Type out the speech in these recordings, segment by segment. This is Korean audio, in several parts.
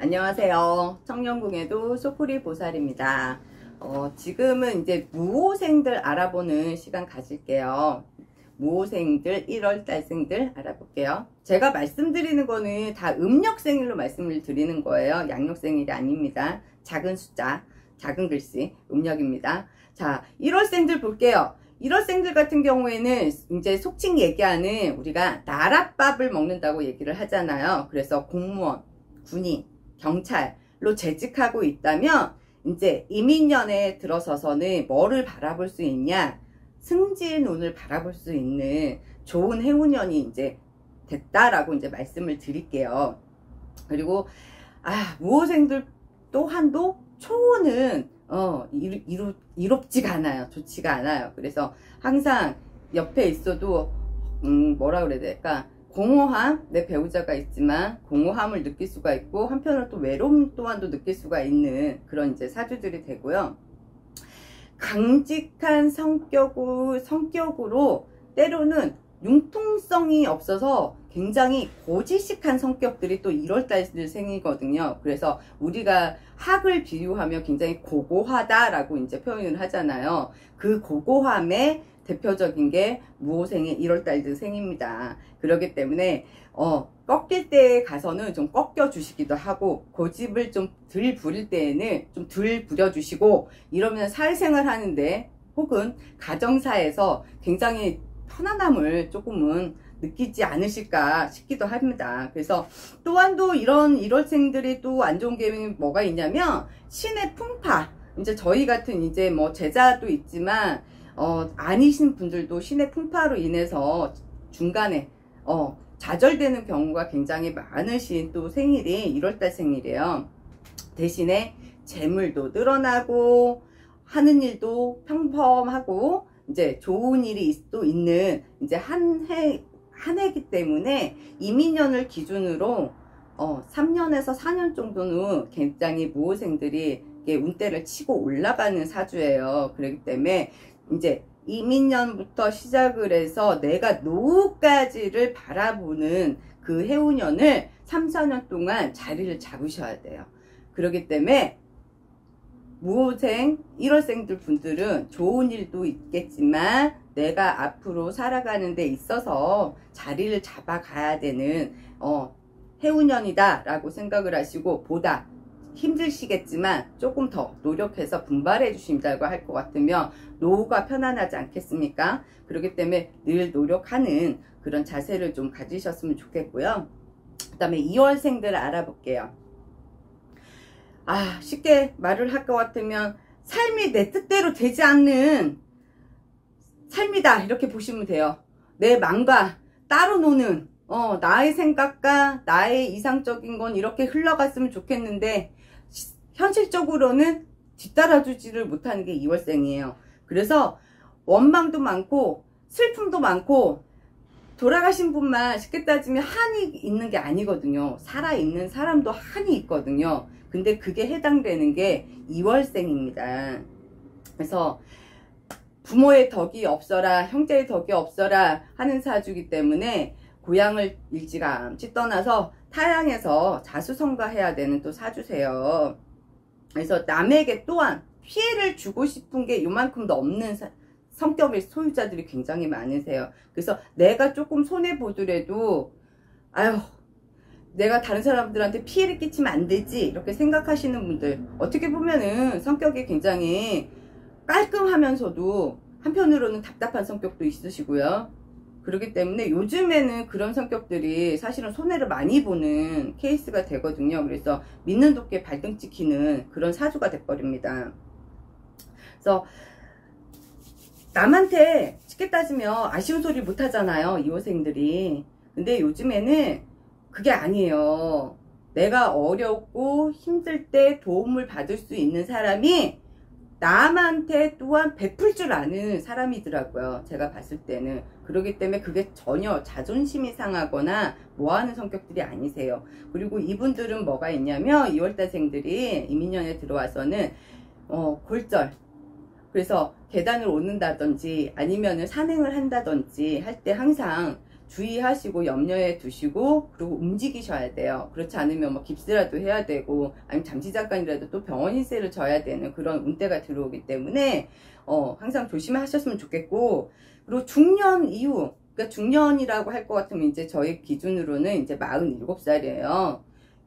안녕하세요. 청년궁에도 소쿠리 보살입니다. 지금은 이제 무호생들 알아보는 시간 가질게요. 무호생들, 1월달생들 알아볼게요. 제가 말씀드리는 거는 다 음력생일로 말씀을 드리는 거예요. 양력생일이 아닙니다. 작은 숫자, 작은 글씨, 음력입니다. 자, 1월생들 볼게요. 1월생들 같은 경우에는 이제 속칭 얘기하는 우리가 나랏밥을 먹는다고 얘기를 하잖아요. 그래서 공무원, 군인, 경찰로 재직하고 있다면 이제 이민년에 들어서서는 뭐를 바라볼 수 있냐? 승진의 눈을 바라볼 수 있는 좋은 해운년이 이제 됐다라고 이제 말씀을 드릴게요. 그리고 무호생들 또한도 초는 이롭지가 않아요. 좋지가 않아요. 그래서 항상 옆에 있어도 뭐라 그래야 될까? 공허함, 내 배우자가 있지만 공허함을 느낄 수가 있고 한편으로 또 외로움 또한도 느낄 수가 있는 그런 이제 사주들이 되고요. 강직한 성격으로 때로는 융통성이 없어서 굉장히 고지식한 성격들이 또 1월달들 생이거든요. 그래서 우리가 학을 비유하며 굉장히 고고하다라고 이제 표현을 하잖아요. 그 고고함의 대표적인 게 무호생의 1월달들 생입니다. 그렇기 때문에 꺾일 때에 가서는 좀 꺾여 주시기도 하고 고집을 좀 덜 부릴 때에는 좀 덜 부려주시고 이러면 사회생활 하는데 혹은 가정사에서 굉장히 편안함을 조금은 느끼지 않으실까 싶기도 합니다. 그래서 또한도 이런 1월생들이 또 안 좋은 게 뭐가 있냐면 신의 풍파, 이제 저희 같은 이제 뭐 제자도 있지만 아니신 분들도 신의 풍파로 인해서 중간에 좌절되는 경우가 굉장히 많으신 또 생일이 1월달 생일이에요. 대신에 재물도 늘어나고 하는 일도 평범하고 이제 좋은 일이 또 있는 이제 한 해이기 때문에 이민년을 기준으로 3년에서 4년 정도는 굉장히 무호생들이 운대를 치고 올라가는 사주예요. 그렇기 때문에 이제 이민년부터 시작을 해서 내가 노후까지를 바라보는 그 해운년을 3, 4년 동안 자리를 잡으셔야 돼요. 그렇기 때문에 무호생 1월생들 분들은 좋은 일도 있겠지만 내가 앞으로 살아가는 데 있어서 자리를 잡아가야 되는 해운년이다 라고 생각을 하시고 보다 힘드시겠지만 조금 더 노력해서 분발해 주신다고 할 것 같으면 노후가 편안하지 않겠습니까? 그렇기 때문에 늘 노력하는 그런 자세를 좀 가지셨으면 좋겠고요. 그 다음에 2월생들 알아볼게요. 쉽게 말을 할 것 같으면 삶이 내 뜻대로 되지 않는 삶이다 이렇게 보시면 돼요. 내 마음과 따로 노는 나의 생각과 나의 이상적인 건 이렇게 흘러갔으면 좋겠는데 현실적으로는 뒤따라주지를 못하는 게 2월생이에요. 그래서 원망도 많고 슬픔도 많고 돌아가신 분만 쉽게 따지면 한이 있는 게 아니거든요. 살아있는 사람도 한이 있거든요. 근데 그게 해당되는 게 2월생입니다. 그래서 부모의 덕이 없어라, 형제의 덕이 없어라 하는 사주이기 때문에 고향을 일찌감치 떠나서 타향에서 자수성가해야 되는 또 사주세요. 그래서 남에게 또한 피해를 주고 싶은 게 요만큼도 없는 성격의 소유자들이 굉장히 많으세요. 그래서 내가 조금 손해보더라도 내가 다른 사람들한테 피해를 끼치면 안 되지 이렇게 생각하시는 분들, 어떻게 보면은 성격이 굉장히 깔끔하면서도 한편으로는 답답한 성격도 있으시고요. 그렇기 때문에 요즘에는 그런 성격들이 사실은 손해를 많이 보는 케이스가 되거든요. 그래서 믿는 도끼에 발등 찍히는 그런 사주가 돼버립니다. 그래서 남한테 쉽게 따지면 아쉬운 소리 못 하잖아요, 2호생들이. 근데 요즘에는 그게 아니에요. 내가 어렵고 힘들 때 도움을 받을 수 있는 사람이 남한테 또한 베풀 줄 아는 사람이더라고요. 제가 봤을 때는. 그렇기 때문에 그게 전혀 자존심이 상하거나 뭐하는 성격들이 아니세요. 그리고 이분들은 뭐가 있냐면 2월달생들이 이민년에 들어와서는 골절, 그래서 계단을 오른다든지 아니면은 산행을 한다든지 할 때 항상 주의하시고 염려해 두시고 그리고 움직이셔야 돼요. 그렇지 않으면 뭐 깁스라도 해야 되고 아니면 잠시 잠깐이라도 또 병원 인세를 져야 되는 그런 운대가 들어오기 때문에 항상 조심하셨으면 좋겠고, 그리고 중년 이후, 그러니까 중년이라고 할 것 같으면 이제 저희 기준으로는 이제 47살이에요.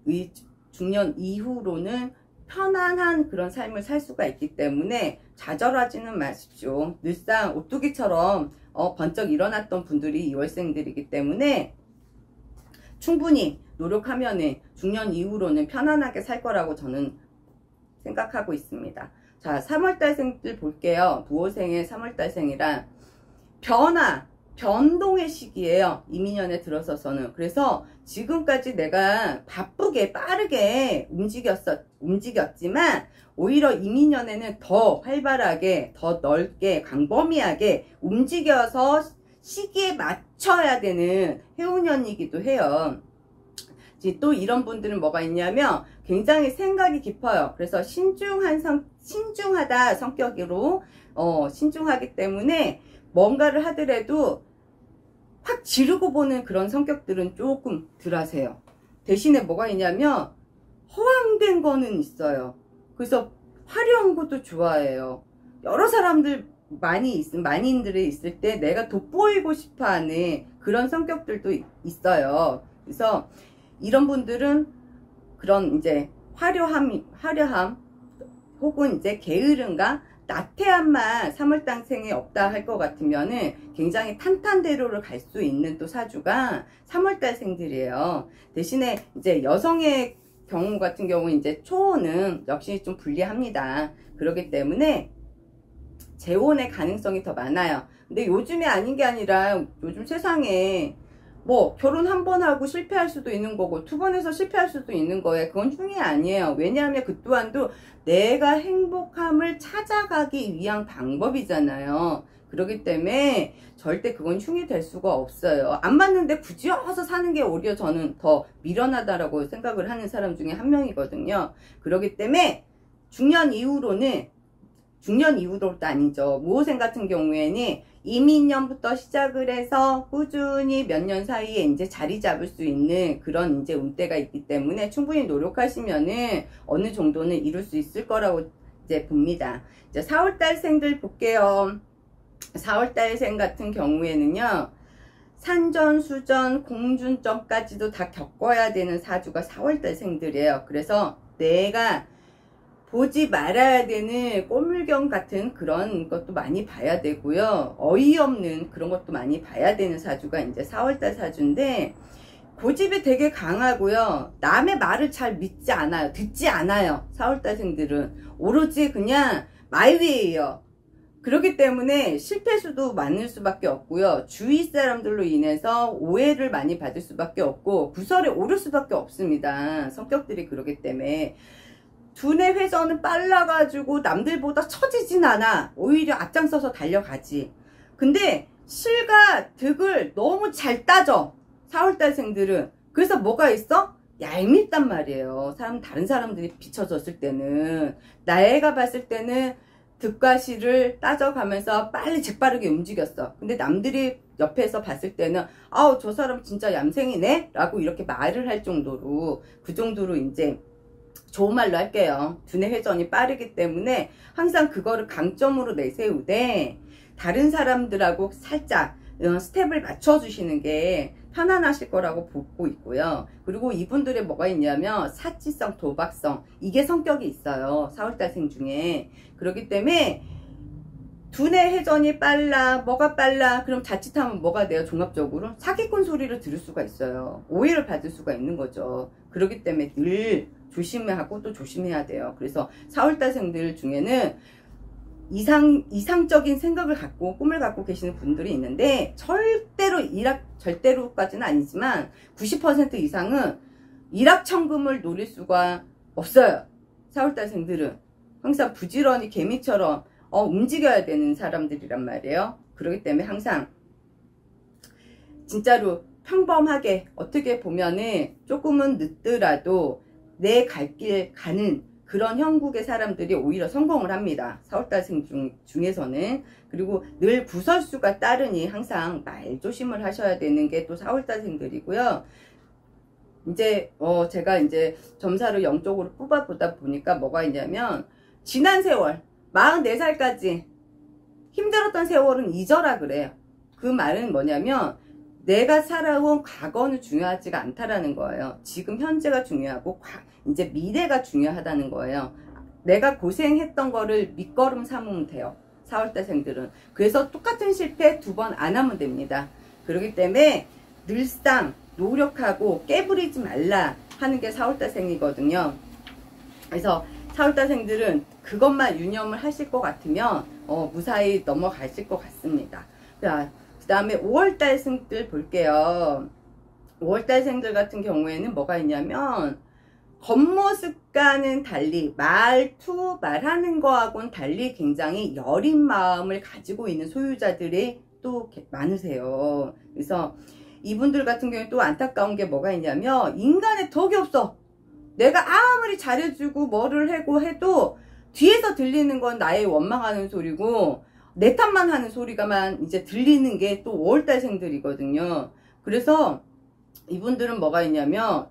이 중년 이후로는 편안한 그런 삶을 살 수가 있기 때문에 좌절하지는 마십시오. 늘상 오뚜기처럼 번쩍 일어났던 분들이 2월생들이기 때문에 충분히 노력하면은 중년 이후로는 편안하게 살 거라고 저는 생각하고 있습니다. 자, 3월달생들 볼게요. 부호생의 3월달생이란 변동의 시기예요. 이민년에 들어서서는. 그래서 지금까지 내가 바쁘게 빠르게 움직였지만 오히려 이민년에는 더 활발하게, 더 넓게, 광범위하게 움직여서 시기에 맞춰야 되는 해운년이기도 해요. 또 이런 분들은 뭐가 있냐면 굉장히 생각이 깊어요. 그래서 신중하다 성격으로 신중하기 때문에 뭔가를 하더라도 확 지르고 보는 그런 성격들은 조금 덜하세요. 대신에 뭐가 있냐면 허황된 거는 있어요. 그래서 화려한 것도 좋아해요. 여러 사람들 만인들이 있을 때 내가 돋보이고 싶어하는 그런 성격들도 있어요. 그래서 이런 분들은 그런 이제 화려함 혹은 이제 게으름과 나태함만 3월달생에 없다 할 것 같으면은 굉장히 탄탄대로를 갈 수 있는 또 사주가 3월달생들이에요. 대신에 이제 여성의 경우 같은 경우 이제 초혼은 역시 좀 불리합니다. 그렇기 때문에 재혼의 가능성이 더 많아요. 근데 요즘에 아닌 게 아니라 요즘 세상에 뭐 결혼 한 번 하고 실패할 수도 있는 거고 2번 해서 실패할 수도 있는 거예요. 그건 흉이 아니에요. 왜냐하면 그 또한도 내가 행복함을 찾아가기 위한 방법이잖아요. 그렇기 때문에 절대 그건 흉이 될 수가 없어요. 안 맞는데 굳이 와서 사는 게 오히려 저는 더 미련하다라고 생각을 하는 사람 중에 한 명이거든요. 그렇기 때문에 중년 이후로도 아니죠. 무호생 같은 경우에는 이민년부터 시작을 해서 꾸준히 몇 년 사이에 이제 자리 잡을 수 있는 그런 이제 운대가 있기 때문에 충분히 노력하시면은 어느 정도는 이룰 수 있을 거라고 이제 봅니다. 이제 4월달생들 볼게요. 4월달생 같은 경우에는요, 산전, 수전, 공준점까지도 다 겪어야 되는 사주가 4월달생들이에요. 그래서 내가 보지 말아야 되는 꼬물경 같은 그런 것도 많이 봐야 되고요. 어이없는 그런 것도 많이 봐야 되는 사주가 이제 4월달 사주인데, 고집이 되게 강하고요. 남의 말을 잘 믿지 않아요. 듣지 않아요. 4월달생들은 오로지 그냥 마이웨이예요. 그렇기 때문에 실패수도 많을 수밖에 없고요. 주위 사람들로 인해서 오해를 많이 받을 수밖에 없고 구설에 오를 수밖에 없습니다. 성격들이 그렇기 때문에 두뇌 회전은 빨라가지고 남들보다 처지진 않아. 오히려 앞장서서 달려가지. 근데 실과 득을 너무 잘 따져. 4월달생들은. 그래서 뭐가 있어? 얄밉단 말이에요. 다른 사람들이 비춰졌을 때는. 내가 봤을 때는 득과 실을 따져가면서 빨리 재빠르게 움직였어. 근데 남들이 옆에서 봤을 때는 아우 저 사람 진짜 얌생이네? 라고 이렇게 말을 할 정도로, 그 정도로 이제 좋은 말로 할게요. 두뇌 회전이 빠르기 때문에 항상 그거를 강점으로 내세우되 다른 사람들하고 살짝 스텝을 맞춰주시는 게 편안하실 거라고 보고 있고요. 그리고 이분들의 뭐가 있냐면 사치성, 도박성, 이게 성격이 있어요. 4월달생 중에. 그렇기 때문에 두뇌 회전이 빨라, 뭐가 빨라, 그럼 자칫하면 뭐가 돼요? 종합적으로 사기꾼 소리를 들을 수가 있어요. 오해를 받을 수가 있는 거죠. 그렇기 때문에 늘 조심하고 또 조심해야 돼요. 그래서 4월달생들 중에는 이상적인 생각을 갖고 꿈을 갖고 계시는 분들이 있는데 절대로까지는 아니지만 90% 이상은 일확천금을 노릴 수가 없어요. 4월달생들은 항상 부지런히 개미처럼 움직여야 되는 사람들이란 말이에요. 그렇기 때문에 항상 진짜로 평범하게 어떻게 보면은 조금은 늦더라도 내 갈 길 가는 그런 형국의 사람들이 오히려 성공을 합니다. 4월달생 중에서는. 그리고 늘 구설수가 따르니 항상 말조심을 하셔야 되는 게 또 4월달생들이고요. 이제 제가 이제 점사를 영적으로 뽑아보다 보니까 뭐가 있냐면, 지난 세월 44살까지 힘들었던 세월은 잊어라 그래요. 그 말은 뭐냐면 내가 살아온 과거는 중요하지가 않다라는 거예요. 지금 현재가 중요하고 이제 미래가 중요하다는 거예요. 내가 고생했던 거를 밑거름 삼으면 돼요. 4월달생들은. 그래서 똑같은 실패 2번 안 하면 됩니다. 그렇기 때문에 늘상 노력하고 깨부리지 말라 하는 게 4월달생이거든요. 그래서 4월달생들은 그것만 유념을 하실 것 같으면 무사히 넘어가실 것 같습니다. 자, 그 다음에 5월달생들 볼게요. 5월달생들 같은 경우에는 뭐가 있냐면, 겉모습과는 달리 말하는 거하고는 달리 굉장히 여린 마음을 가지고 있는 소유자들이 또 많으세요. 그래서 이분들 같은 경우에 또 안타까운 게 뭐가 있냐면, 인간의 덕이 없어. 내가 아무리 잘해주고 뭐를 하고 해도 뒤에서 들리는 건 나의 원망하는 소리고 내 탓만 하는 소리가만 이제 들리는 게 또 5월달생들이거든요. 그래서 이분들은 뭐가 있냐면,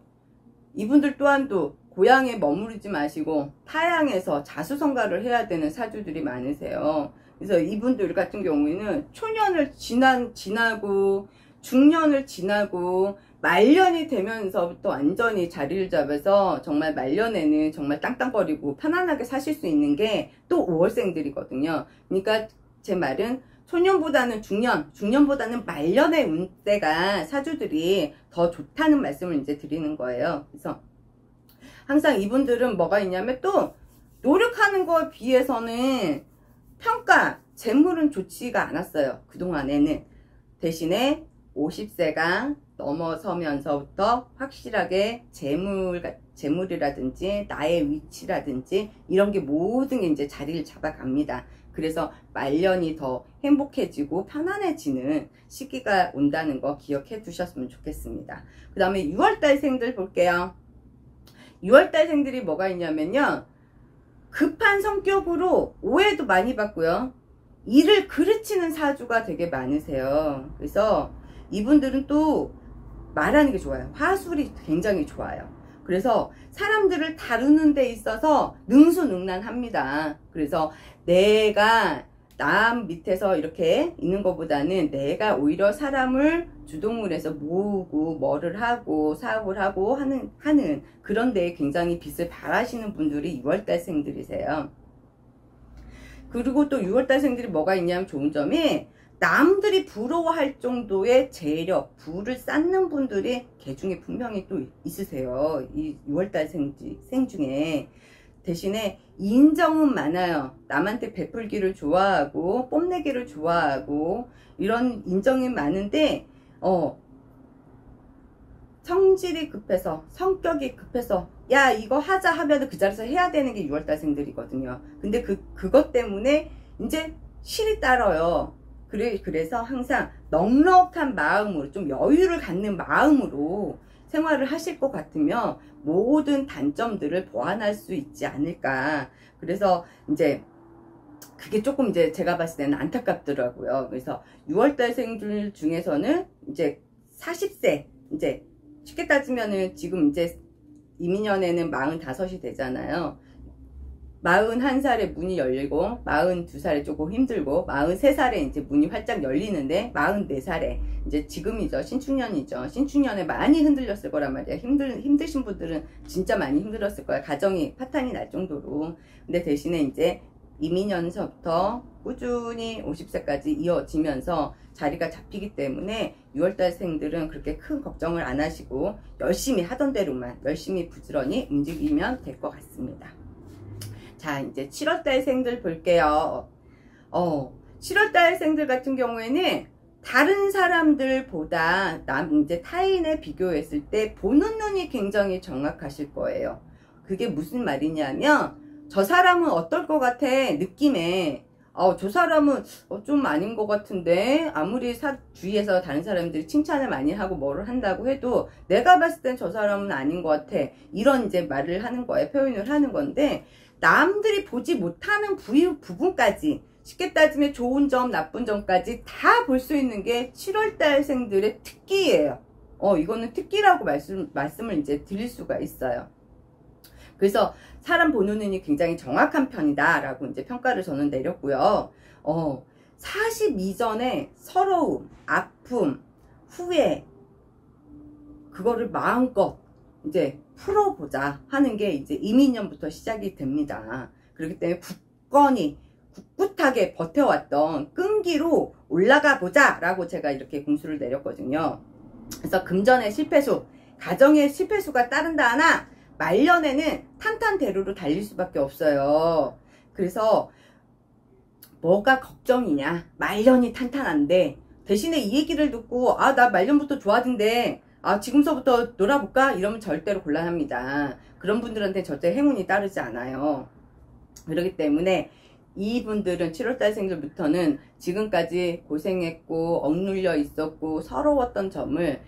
이분들 또한도 고향에 머무르지 마시고 타향에서 자수성가를 해야 되는 사주들이 많으세요. 그래서 이분들 같은 경우에는 초년을 지나고 중년을 지나고 말년이 되면서부터 완전히 자리를 잡아서 정말 말년에는 정말 땅땅거리고 편안하게 사실 수 있는 게 또 5월생들이거든요. 그러니까 제 말은 초년보다는 중년보다는 말년의 운세가 사주들이 더 좋다는 말씀을 이제 드리는 거예요. 그래서 항상 이분들은 뭐가 있냐면, 또 노력하는 거에 비해서는 평가, 재물은 좋지가 않았어요. 그동안에는. 대신에 50세가 넘어서면서부터 확실하게 재물이라든지 나의 위치라든지 이런 게 모든 게 이제 자리를 잡아갑니다. 그래서 말년이 더 행복해지고 편안해지는 시기가 온다는 거 기억해 두셨으면 좋겠습니다. 그 다음에 6월달생들 볼게요. 6월달생들이 뭐가 있냐면요, 급한 성격으로 오해도 많이 받고요, 일을 그르치는 사주가 되게 많으세요. 그래서 이분들은 또 말하는 게 좋아요. 화술이 굉장히 좋아요. 그래서 사람들을 다루는 데 있어서 능수능란합니다. 그래서 내가 남 밑에서 이렇게 있는 것보다는 내가 오히려 사람을 주동을 해서 모으고 뭐를 하고 사업을 하고 하는 그런 데에 굉장히 빛을 발하시는 분들이 6월달생들이세요. 그리고 또 6월달생들이 뭐가 있냐면 좋은 점이, 남들이 부러워할 정도의 재력, 부를 쌓는 분들이 개중에 분명히 또 있으세요. 이 6월달생 중에. 대신에 인정은 많아요. 남한테 베풀기를 좋아하고 뽐내기를 좋아하고 이런 인정이 많은데 성질이 급해서, 성격이 급해서 야 이거 하자 하면 그 자리에서 해야 되는 게 6월달생들이거든요. 근데 그것 때문에 이제 실이 따라요. 그래서 항상 넉넉한 마음으로, 좀 여유를 갖는 마음으로 생활을 하실 것 같으면 모든 단점들을 보완할 수 있지 않을까. 그래서 이제 그게 조금 이제 제가 봤을 때는 안타깝더라고요. 그래서 6월달생들 중에서는 이제 40세, 이제 쉽게 따지면은 지금 이제 이민년에는 45이 되잖아요. 41살에 문이 열리고 42살에 조금 힘들고 43살에 이제 문이 활짝 열리는데 44살에 이제 지금이죠. 신축년이죠. 신축년에 많이 흔들렸을 거란 말이에요. 힘드신 분들은 진짜 많이 힘들었을 거예요. 가정이 파탄이 날 정도로. 근데 대신에 이제 이민년서부터 꾸준히 50세까지 이어지면서 자리가 잡히기 때문에 6월달생들은 그렇게 큰 걱정을 안 하시고 열심히 하던 대로만 열심히 부지런히 움직이면 될 것 같습니다. 자, 이제 7월달생들 볼게요. 7월달생들 같은 경우에는 다른 사람들보다 이제 타인에 비교했을 때 보는 눈이 굉장히 정확하실 거예요. 그게 무슨 말이냐면, 저 사람은 어떨 것 같아 느낌에 저 사람은 좀 아닌 것 같은데, 아무리 주위에서 다른 사람들이 칭찬을 많이 하고 뭐를 한다고 해도 내가 봤을 땐 저 사람은 아닌 것 같아, 이런 이제 말을 하는 거예요. 표현을 하는 건데, 남들이 보지 못하는 부분까지, 쉽게 따지면 좋은 점 나쁜 점까지 다 볼 수 있는 게 7월달생들의 특기예요. 이거는 특기라고 말씀을 이제 드릴 수가 있어요. 그래서 사람 보는 눈이 굉장히 정확한 편이다 라고 이제 평가를 저는 내렸고요. 40 이전에 서러움, 아픔, 후회, 그거를 마음껏 이제 풀어보자 하는 게 이제 이민년부터 시작이 됩니다. 그렇기 때문에 굳굳하게 버텨왔던 끈기로 올라가 보자 라고 제가 이렇게 공수를 내렸거든요. 그래서 금전의 실패수, 가정의 실패수가 따른다 하나, 말년에는 탄탄대로로 달릴 수밖에 없어요. 그래서 뭐가 걱정이냐, 말년이 탄탄한데, 대신에 이 얘기를 듣고 나 말년부터 좋아진대, 지금서부터 놀아볼까? 이러면 절대로 곤란합니다. 그런 분들한테 절대 행운이 따르지 않아요. 그렇기 때문에 이분들은 7월달생들부터는 지금까지 고생했고 억눌려 있었고 서러웠던 점을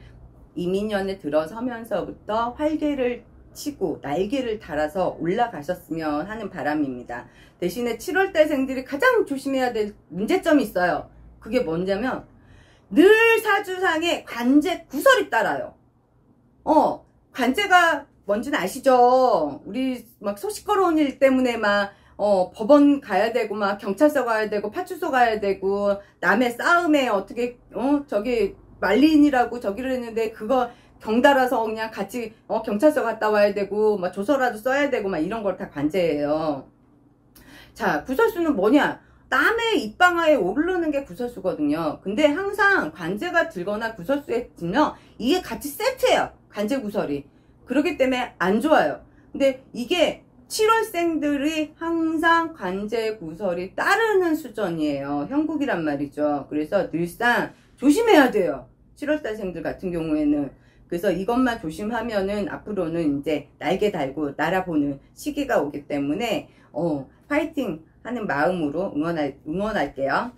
이민년에 들어서면서부터 활개를 치고 날개를 달아서 올라가셨으면 하는 바람입니다. 대신에 7월달생들이 가장 조심해야 될 문제점이 있어요. 그게 뭐냐면 늘 사주상에 관제 구설이 따라요. 관제가 뭔지는 아시죠? 우리 막 소시끄러운 일 때문에 막 법원 가야 되고 막 경찰서 가야 되고 파출소 가야 되고, 남의 싸움에 어떻게 저기 말린이라고 저기를 했는데 그거 경달아서 그냥 같이 경찰서 갔다 와야 되고, 막 조서라도 써야 되고, 막 이런 걸 다 관제예요. 자, 구설수는 뭐냐? 남의 입방아에 오르는 게 구설수거든요. 근데 항상 관제가 들거나 구설수에 들면 이게 같이 세트예요. 관제 구설이. 그렇기 때문에 안 좋아요. 근데 이게 7월생들이 항상 관제 구설이 따르는 수준이에요. 형국이란 말이죠. 그래서 늘상 조심해야 돼요. 7월달생들 같은 경우에는. 그래서 이것만 조심하면은 앞으로는 이제 날개 달고 날아보는 시기가 오기 때문에 파이팅 하는 마음으로 응원할게요.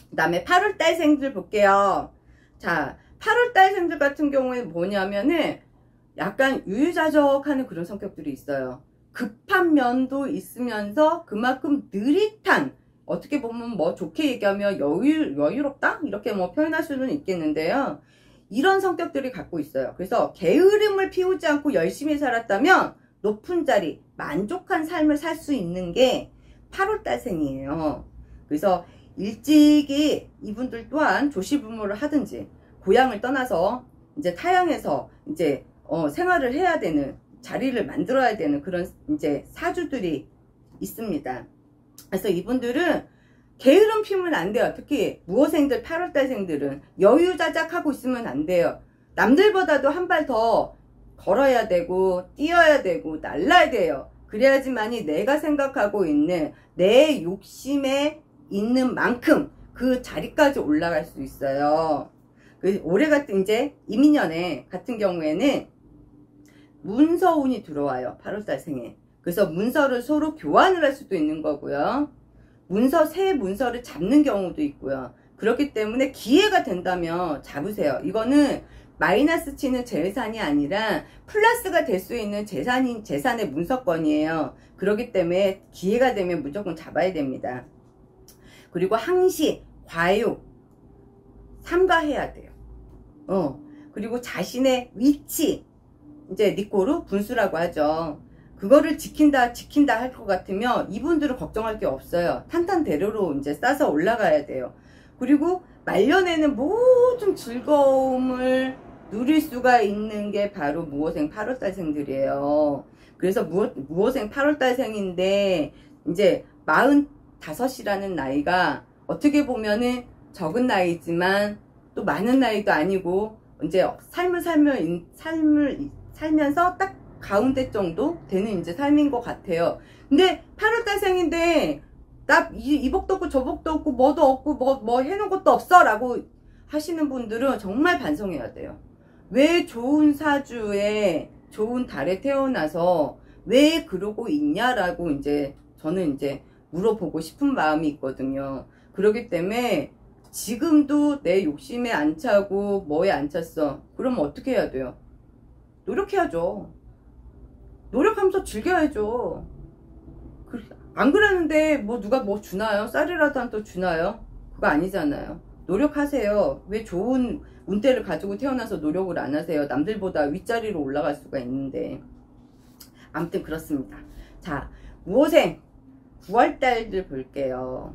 그 다음에 8월달생들 볼게요. 자, 8월달생들 같은 경우에는 뭐냐면은 약간 유유자적하는 그런 성격들이 있어요. 급한 면도 있으면서 그만큼 느릿한, 어떻게 보면 뭐 좋게 얘기하면 여유롭다? 이렇게 뭐 표현할 수는 있겠는데요. 이런 성격들이 갖고 있어요. 그래서 게으름을 피우지 않고 열심히 살았다면 높은 자리, 만족한 삶을 살 수 있는 게 8월달생이에요. 그래서 일찍이 이분들 또한 조시부모를 하든지 고향을 떠나서 이제 타향에서 이제 생활을 해야 되는, 자리를 만들어야 되는 그런 이제 사주들이 있습니다. 그래서 이분들은 게으름 피우면 안 돼요. 특히 무호생들, 8월달생들은 여유자작하고 있으면 안 돼요. 남들보다도 한 발 더 걸어야 되고 뛰어야 되고 날라야 돼요. 그래야지만이 내가 생각하고 있는 내 욕심에 있는 만큼 그 자리까지 올라갈 수 있어요. 올해 같은 이제 이민년에 같은 경우에는 문서운이 들어와요. 8월달생에. 그래서 문서를 서로 교환을 할 수도 있는 거고요. 새 문서를 잡는 경우도 있고요. 그렇기 때문에 기회가 된다면 잡으세요. 이거는 마이너스 치는 재산이 아니라 플러스가 될 수 있는 재산의 문서권이에요. 그렇기 때문에 기회가 되면 무조건 잡아야 됩니다. 그리고 항시, 과욕, 삼가해야 돼요. 그리고 자신의 위치, 이제 니꼬르 분수라고 하죠. 그거를 지킨다 할 것 같으면 이분들은 걱정할 게 없어요. 탄탄대로로 이제 싸서 올라가야 돼요. 그리고 말년에는 모든 즐거움을 누릴 수가 있는 게 바로 무호생 8월달생들이에요. 그래서 무호생 8월달생인데 이제 45이라는 나이가 어떻게 보면은 적은 나이지만 또 많은 나이도 아니고 이제 삶을 살면서 딱 가운데 정도 되는 이제 삶인 것 같아요. 근데 8월달생인데 나 이 복도 없고 저 복도 없고 뭐도 없고 뭐 해놓은 것도 없어 라고 하시는 분들은 정말 반성해야 돼요. 왜 좋은 사주에 좋은 달에 태어나서 왜 그러고 있냐라고 이제 저는 이제 물어보고 싶은 마음이 있거든요. 그렇기 때문에 지금도 내 욕심에 안 차고 뭐에 안 찼어. 그러면 어떻게 해야 돼요? 노력해야죠. 노력하면서 즐겨야죠. 안 그러는데 뭐 누가 뭐 주나요? 쌀이라도 한 또 주나요? 그거 아니잖아요. 노력하세요. 왜 좋은 운대를 가지고 태어나서 노력을 안 하세요? 남들보다 윗자리로 올라갈 수가 있는데. 아무튼 그렇습니다. 자, 무호생 9월달들 볼게요.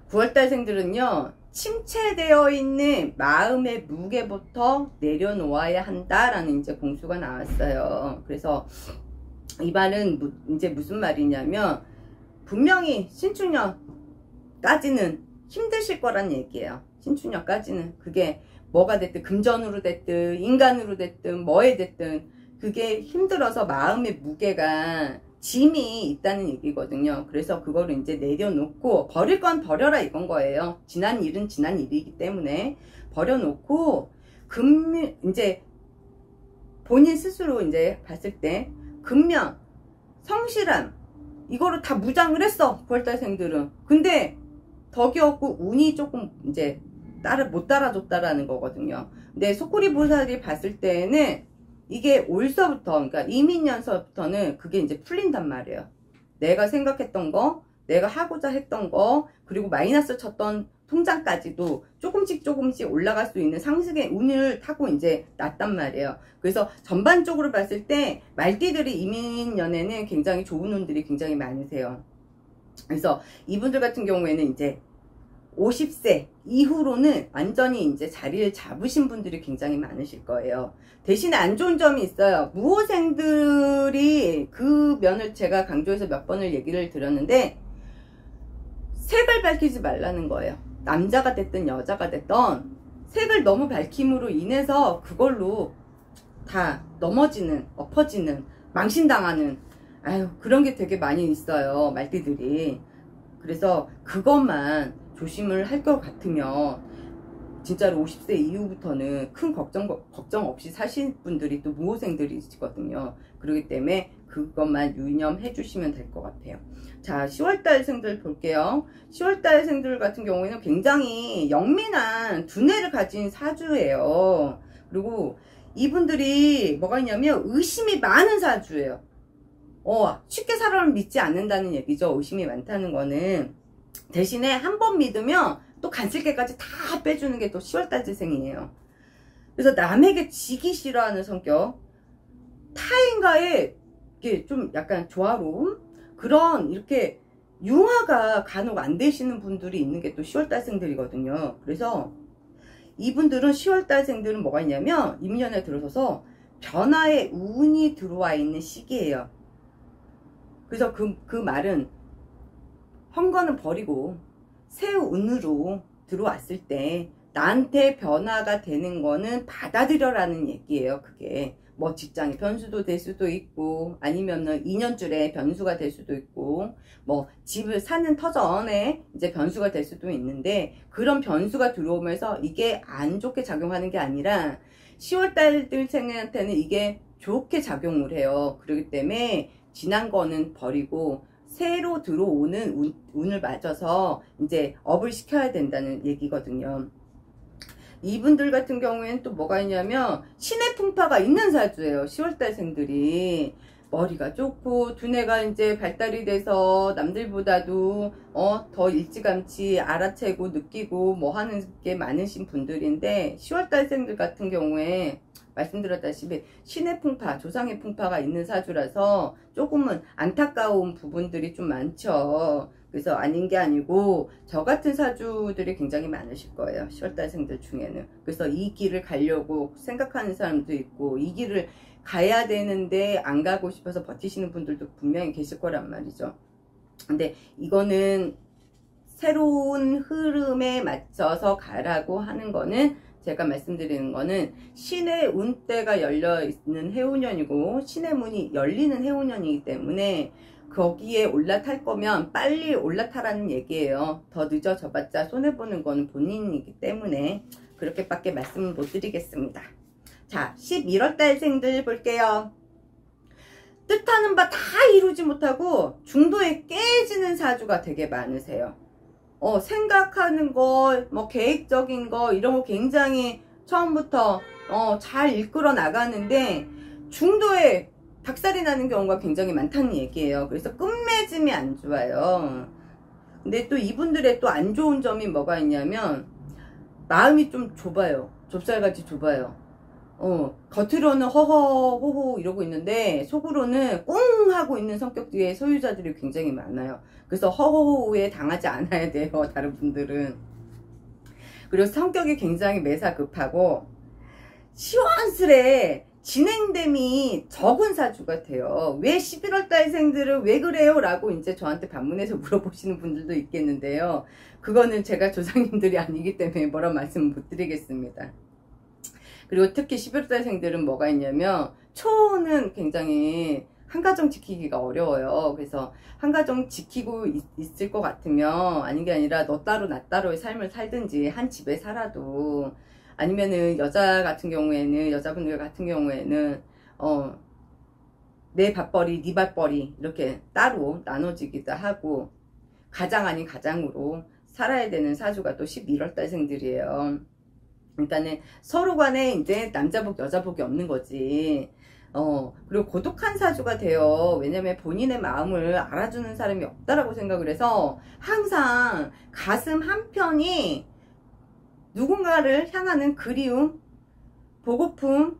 9월달생들은요, 침체되어 있는 마음의 무게부터 내려놓아야 한다라는 이제 공수가 나왔어요. 그래서 이 말은 이제 무슨 말이냐면, 분명히 신축년까지는 힘드실 거란 얘기예요. 신축년까지는. 그게 뭐가 됐든, 금전으로 됐든, 인간으로 됐든, 뭐에 됐든, 그게 힘들어서 마음의 무게가 짐이 있다는 얘기거든요. 그래서 그거를 이제 내려놓고, 버릴 건 버려라 이건 거예요. 지난 일은 지난 일이기 때문에 버려놓고, 이제 본인 스스로 이제 봤을 때 근면, 성실함, 이거를 다 무장을 했어 9월달생들은. 근데 덕이 없고 운이 조금 이제 못 따라줬다라는 거거든요. 근데 속구리보살이 봤을 때는 이게 올서부터, 그러니까 이민년서부터는 그게 이제 풀린단 말이에요. 내가 생각했던 거, 내가 하고자 했던 거, 그리고 마이너스 쳤던 통장까지도 조금씩 올라갈 수 있는 상승의 운을 타고 이제 났단 말이에요. 그래서 전반적으로 봤을 때 말띠들이 이민년에는 굉장히 좋은 운들이 굉장히 많으세요. 그래서 이분들 같은 경우에는 이제 50세 이후로는 완전히 이제 자리를 잡으신 분들이 굉장히 많으실 거예요. 대신에 안 좋은 점이 있어요. 무호생들이 그 면을 제가 강조해서 몇 번을 얘기를 드렸는데, 색을 밝히지 말라는 거예요. 남자가 됐든 여자가 됐든 색을 너무 밝힘으로 인해서 그걸로 다 넘어지는, 엎어지는, 망신당하는, 그런 게 되게 많이 있어요, 말띠들이. 그래서 그것만 조심을 할 것 같으면 진짜로 50세 이후부터는 큰 걱정 없이 사실 분들이 또 무호생들이시거든요. 그렇기 때문에 그것만 유념해 주시면 될 것 같아요. 자, 10월달생들 볼게요. 10월달생들 같은 경우에는 굉장히 영민한 두뇌를 가진 사주예요. 그리고 이분들이 뭐가 있냐면 의심이 많은 사주예요. 쉽게 사람을 믿지 않는다는 얘기죠. 의심이 많다는 거는. 대신에 한 번 믿으면 또 간슬개까지 다 빼주는 게 또 10월달생이에요. 그래서 남에게 지기 싫어하는 성격, 타인과의 이게 좀 약간 조화로움, 그런 이렇게 융화가 간혹 안 되시는 분들이 있는 게 또 10월달생들이거든요. 그래서 이분들은 10월달생들은 뭐가 있냐면 임년에 들어서서 변화의 운이 들어와 있는 시기예요. 그래서 그 말은 험거는 버리고 새 운으로 들어왔을 때 나한테 변화가 되는 거는 받아들여라는 얘기예요. 그게 뭐 직장의 변수도 될 수도 있고, 아니면은 2년줄에 변수가 될 수도 있고, 뭐 집을 사는 터전에 이제 변수가 될 수도 있는데, 그런 변수가 들어오면서 이게 안 좋게 작용하는 게 아니라 10월달들생한테는 이게 좋게 작용을 해요. 그렇기 때문에 지난 거는 버리고 새로 들어오는 운을 맞아서 이제 업을 시켜야 된다는 얘기거든요. 이분들 같은 경우에는 또 뭐가 있냐면 신의 풍파가 있는 사주예요. 10월달생들이 머리가 좋고 두뇌가 이제 발달이 돼서 남들보다도 더 일찌감치 알아채고 느끼고 뭐 하는 게 많으신 분들인데, 10월달생들 같은 경우에 말씀드렸다시피 신의 풍파, 조상의 풍파가 있는 사주라서 조금은 안타까운 부분들이 좀 많죠. 그래서 아닌 게 아니고 저 같은 사주들이 굉장히 많으실 거예요. 10월달생들 중에는. 그래서 이 길을 가려고 생각하는 사람도 있고, 이 길을 가야 되는데 안 가고 싶어서 버티시는 분들도 분명히 계실 거란 말이죠. 근데 이거는 새로운 흐름에 맞춰서 가라고 하는 거는, 제가 말씀드리는 거는 신의 운대가 열려있는 해운년이고 신의 문이 열리는 해운년이기 때문에 거기에 올라탈 거면 빨리 올라타라는 얘기예요. 더 늦어져 봤자 손해보는 거는 본인이기 때문에 그렇게밖에 말씀을 못 드리겠습니다. 자, 11월달생들 볼게요. 뜻하는 바 다 이루지 못하고 중도에 깨지는 사주가 되게 많으세요. 생각하는 거, 뭐 계획적인 거 이런 거 굉장히 처음부터 잘 이끌어 나가는데 중도에 박살이 나는 경우가 굉장히 많다는 얘기예요. 그래서 끝맺음이 안 좋아요. 근데 또 이분들의 또 안 좋은 점이 뭐가 있냐면 마음이 좀 좁아요. 좁쌀같이 좁아요. 겉으로는 허허호호 이러고 있는데 속으로는 꽁 하고 있는 성격들의 소유자들이 굉장히 많아요. 그래서 허허호호에 당하지 않아야 돼요, 다른 분들은. 그리고 성격이 굉장히 매사급하고 시원스레 진행됨이 적은 사주 같아요. 왜 11월달생들은 왜 그래요? 라고 이제 저한테 방문해서 물어보시는 분들도 있겠는데요. 그거는 제가 조상님들이 아니기 때문에 뭐라 말씀 못 드리겠습니다. 그리고 특히 11월달생들은 뭐가 있냐면 초는 굉장히 한가정 지키기가 어려워요. 그래서 한가정 지키고 있을 것 같으면 아닌 게 아니라 너 따로 나 따로의 삶을 살든지 한 집에 살아도, 아니면은 여자분들 같은 경우에는 내 밥벌이 네 밥벌이 이렇게 따로 나눠지기도 하고 가장 아닌 가장으로 살아야 되는 사주가 또 11월달생들이에요. 그러니까는 서로 간에 이제 남자복 여자복이 없는 거지. 그리고 고독한 사주가 돼요. 왜냐면 본인의 마음을 알아주는 사람이 없다라고 생각을 해서 항상 가슴 한편이 누군가를 향하는 그리움, 보고픔,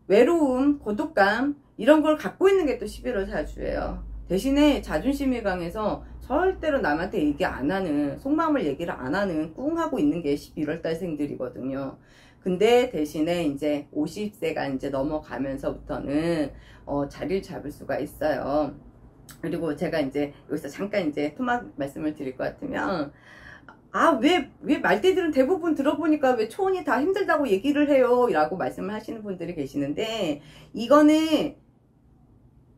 외로움, 고독감 이런 걸 갖고 있는 게 또 11월 사주예요. 대신에 자존심이 강해서 절대로 남한테 얘기 안 하는, 속마음을 얘기를 안 하는 꿍 하고 있는 게 11월 달생들이거든요. 근데 대신에 이제 50세가 이제 넘어가면서부터는 자리를 잡을 수가 있어요. 그리고 제가 이제 여기서 잠깐 이제 토막 말씀을 드릴 것 같으면, 왜 말띠들은 대부분 들어보니까 왜 초혼이 다 힘들다고 얘기를 해요? 라고 말씀을 하시는 분들이 계시는데, 이거는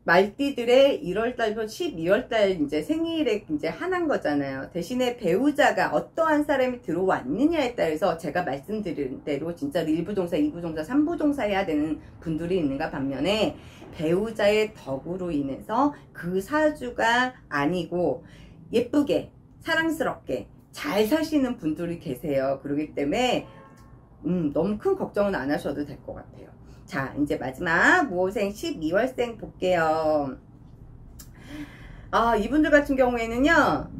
말띠들의 1월달부터 12월달 이제 생일에 이제 한한 거잖아요. 대신에 배우자가 어떠한 사람이 들어왔느냐에 따라서 제가 말씀드린 대로 진짜 1부종사, 2부종사, 3부종사 해야 되는 분들이 있는가 반면에 배우자의 덕으로 인해서 그 사주가 아니고 예쁘게, 사랑스럽게 잘 사시는 분들이 계세요. 그렇기 때문에 너무 큰 걱정은 안 하셔도 될 것 같아요. 자, 이제 마지막 모호생 12월생 볼게요. 이분들 같은 경우에는요,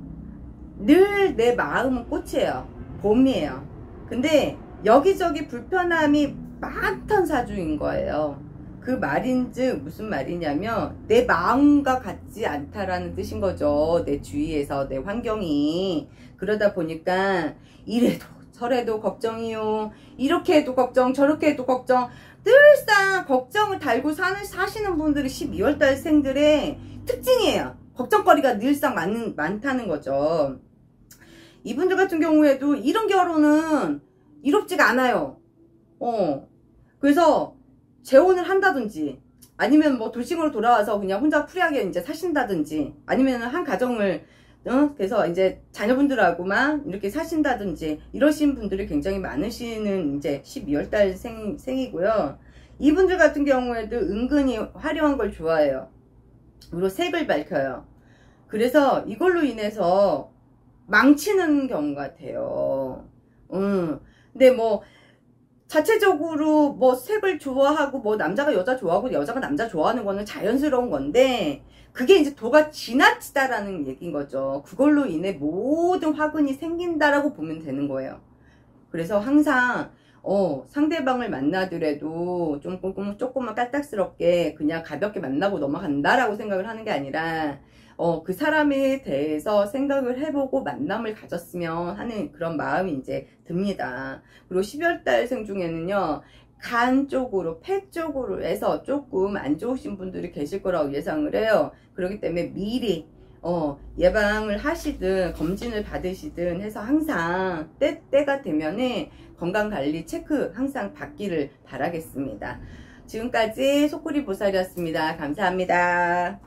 늘 내 마음은 꽃이에요. 봄이에요. 근데 여기저기 불편함이 많던 사주인 거예요. 그 말인즉 무슨 말이냐면 내 마음과 같지 않다라는 뜻인 거죠. 내 주위에서 내 환경이. 그러다 보니까 이래도 저래도 걱정이요. 이렇게 해도 걱정, 저렇게 해도 걱정. 늘상 걱정을 달고 사시는 분들이 12월달생들의 특징이에요. 걱정거리가 늘상 많다는 거죠. 이분들 같은 경우에도 이런 결혼은 이롭지가 않아요. 그래서 재혼을 한다든지 아니면 뭐 돌싱으로 돌아와서 그냥 혼자 프리하게 이제 사신다든지 아니면 한 가정을 그래서 이제 자녀분들하고만 이렇게 사신다든지 이러신 분들이 굉장히 많으시는 이제 12월달 생이고요. 이분들 같은 경우에도 은근히 화려한 걸 좋아해요. 그리고 색을 밝혀요. 그래서 이걸로 인해서 망치는 경우가 같아요. 근데 뭐 자체적으로 뭐 색을 좋아하고 뭐 남자가 여자 좋아하고 여자가 남자 좋아하는 거는 자연스러운 건데 그게 이제 도가 지나치다라는 얘기인 거죠. 그걸로 인해 모든 화근이 생긴다라고 보면 되는 거예요. 그래서 항상 상대방을 만나더라도 조금만 깔딱스럽게 그냥 가볍게 만나고 넘어간다라고 생각을 하는 게 아니라 그 사람에 대해서 생각을 해보고 만남을 가졌으면 하는 그런 마음이 이제 듭니다. 그리고 12월달생 중에는요, 간 쪽으로, 폐 쪽으로 해서 조금 안 좋으신 분들이 계실 거라고 예상을 해요. 그렇기 때문에 미리 예방을 하시든 검진을 받으시든 해서 항상 때가 되면은 건강관리 체크 항상 받기를 바라겠습니다. 지금까지 속구리 보살이었습니다. 감사합니다.